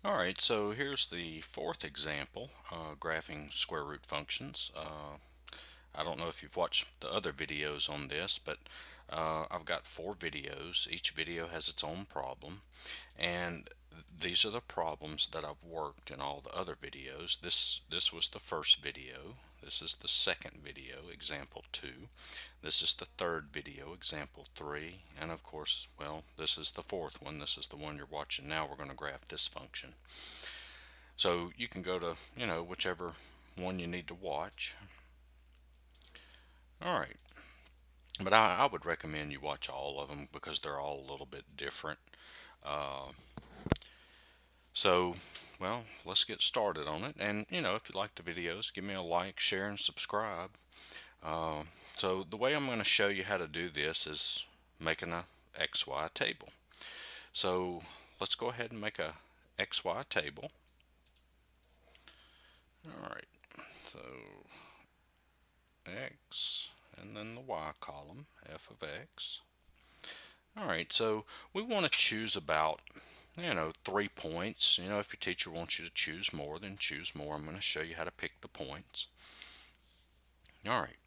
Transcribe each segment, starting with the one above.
Alright, so here's the fourth example, graphing square root functions. I don't know if you've watched the other videos on this, but I've got four videos. Each video has its own problem, and these are the problems that I've worked in all the other videos. This was the first video. This is the second video, example 2. This is the third video, example 3. And of course, well, this is the fourth one. This is the one you're watching now. We're going to graph this function. So you can go to, whichever one you need to watch. All right. But I would recommend you watch all of them because they're all a little bit different. Uh, so, well, let's get started on it. And, if you like the videos, give me a like, share, and subscribe. Uh, so the way I'm going to show you how to do this is making a XY table. So let's go ahead and make a XY table. All right. So X and then the Y column, f of X. Alright, so we want to choose about, 3 points. If your teacher wants you to choose more, then choose more. I'm going to show you how to pick the points. Alright,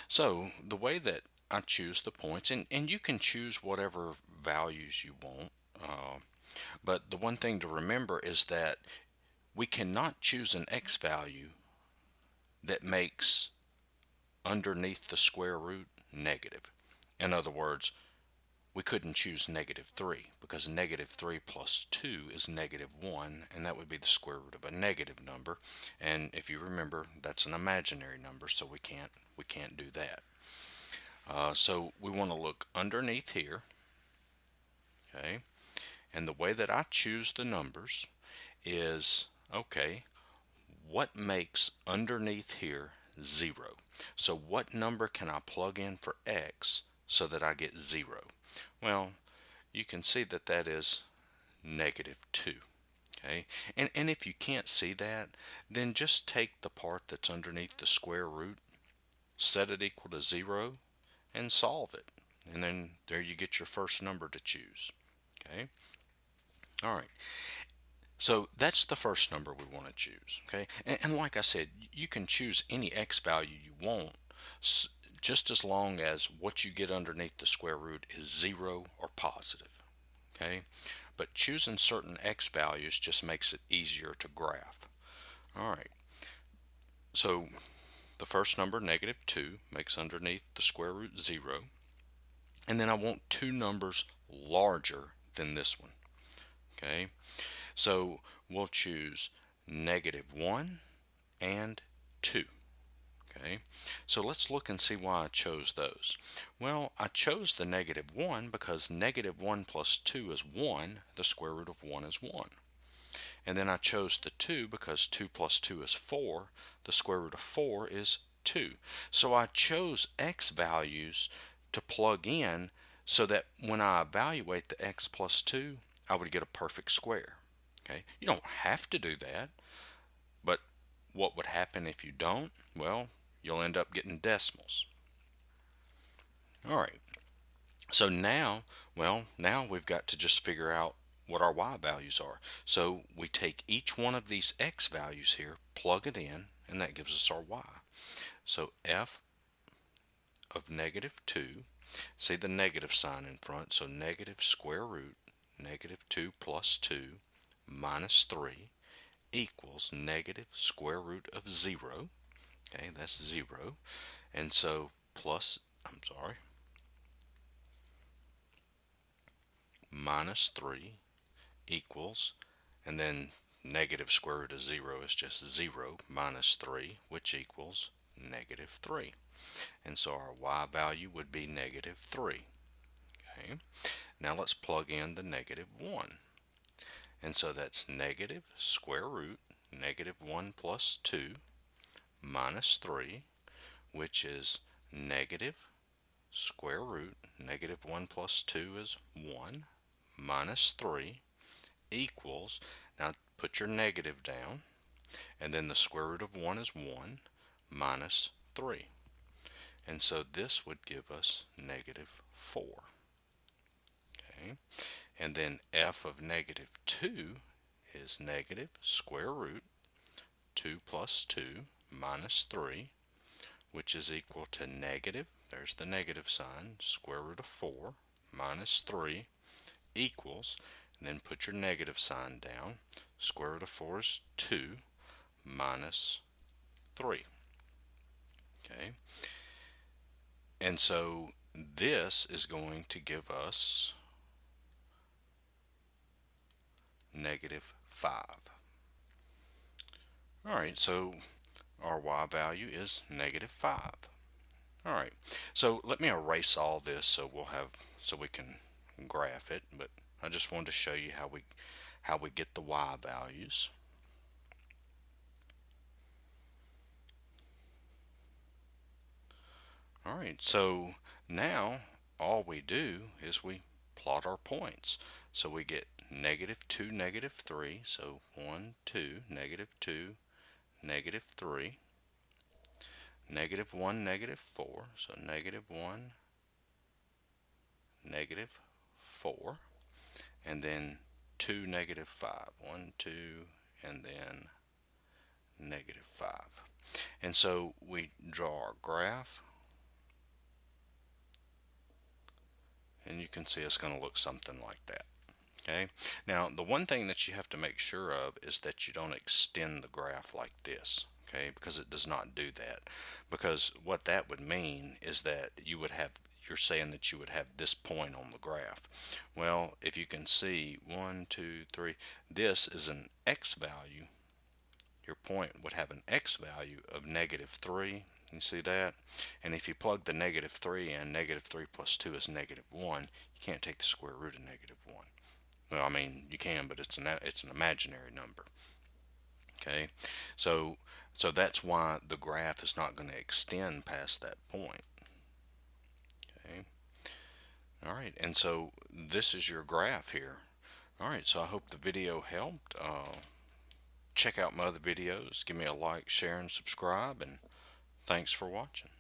so the way that I choose the points, and you can choose whatever values you want, but the one thing to remember is that we cannot choose an X value that makes underneath the square root negative. In other words, we couldn't choose -3 because -3 plus 2 is -1, and that would be the square root of a negative number. And if you remember, that's an imaginary number, so we can't do that. So we want to look underneath here, okay? And the way that I choose the numbers is, okay, what makes underneath here 0? So what number can I plug in for X so that I get 0? Well, you can see that that is -2. Okay, and if you can't see that, then just take the part that's underneath the square root, set it equal to 0, and solve it. And then there you get your first number to choose. Okay, all right. So that's the first number we want to choose. Okay, and like I said, you can choose any X value you want, just as long as what you get underneath the square root is 0 or positive. Okay, but choosing certain X values just makes it easier to graph. All right, so the first number, -2, makes underneath the square root 0, and then I want two numbers larger than this one. Okay, so we'll choose -1 and 2. Okay, so let's look and see why I chose those. Well, I chose the -1 because -1 plus 2 is 1, the square root of 1 is 1. And then I chose the 2 because 2 plus 2 is 4, the square root of 4 is 2. So I chose X values to plug in so that when I evaluate the X plus 2, I would get a perfect square. Okay, you don't have to do that, but what would happen if you don't? Well, you'll end up getting decimals. All right, so now, well, now we've got to just figure out what our Y values are. So we take each one of these X values here, plug it in, and that gives us our Y. So f of -2, see the negative sign in front, so negative square root -2 plus 2 minus 3 equals negative square root of 0. Okay, that's 0. And so minus 3 equals, and then negative square root of 0 is just 0 minus 3, which equals -3. And so our Y value would be -3. Okay, now let's plug in the -1. And so that's negative square root -1 plus 2 minus 3, which is negative square root -1 plus 2 is 1 minus 3 equals, now put your negative down, and then the square root of 1 is 1 minus 3. And so this would give us -4. Okay, and then f of -2 is negative square root 2 plus 2 minus 3, which is equal to negative, there's the negative sign, square root of 4 minus 3 equals, and then put your negative sign down. Square root of 4 is 2 minus 3. Okay, and so this is going to give us negative 5. Alright, so our y value is negative 5. Alright, so let me erase all this so we can graph it, but I just wanted to show you how we get the y values. Alright, so now all we do is we plot our points. So we get negative 2, negative 3, so 1, 2, negative 2, negative 3, negative 1, negative 4, so negative 1, negative 4, and then 2, negative 5, 1, 2, and then negative 5. And so we draw our graph, and you can see it's going to look something like that. Okay, now the one thing that you have to make sure of is that you don't extend the graph like this, okay, because it does not do that. Because what that would mean is that you're saying that you would have this point on the graph. Well, if you can see 1, 2, 3, this is an x value. Your point would have an x value of negative 3. You see that? And if you plug the negative 3 in, negative 3 plus 2 is negative 1. You can't take the square root of negative 1. Well, I mean, you can, but it's an imaginary number. Okay, so that's why the graph is not going to extend past that point. Okay, all right, and so this is your graph here. All right, so I hope the video helped. Check out my other videos. Give me a like, share, and subscribe, and thanks for watching.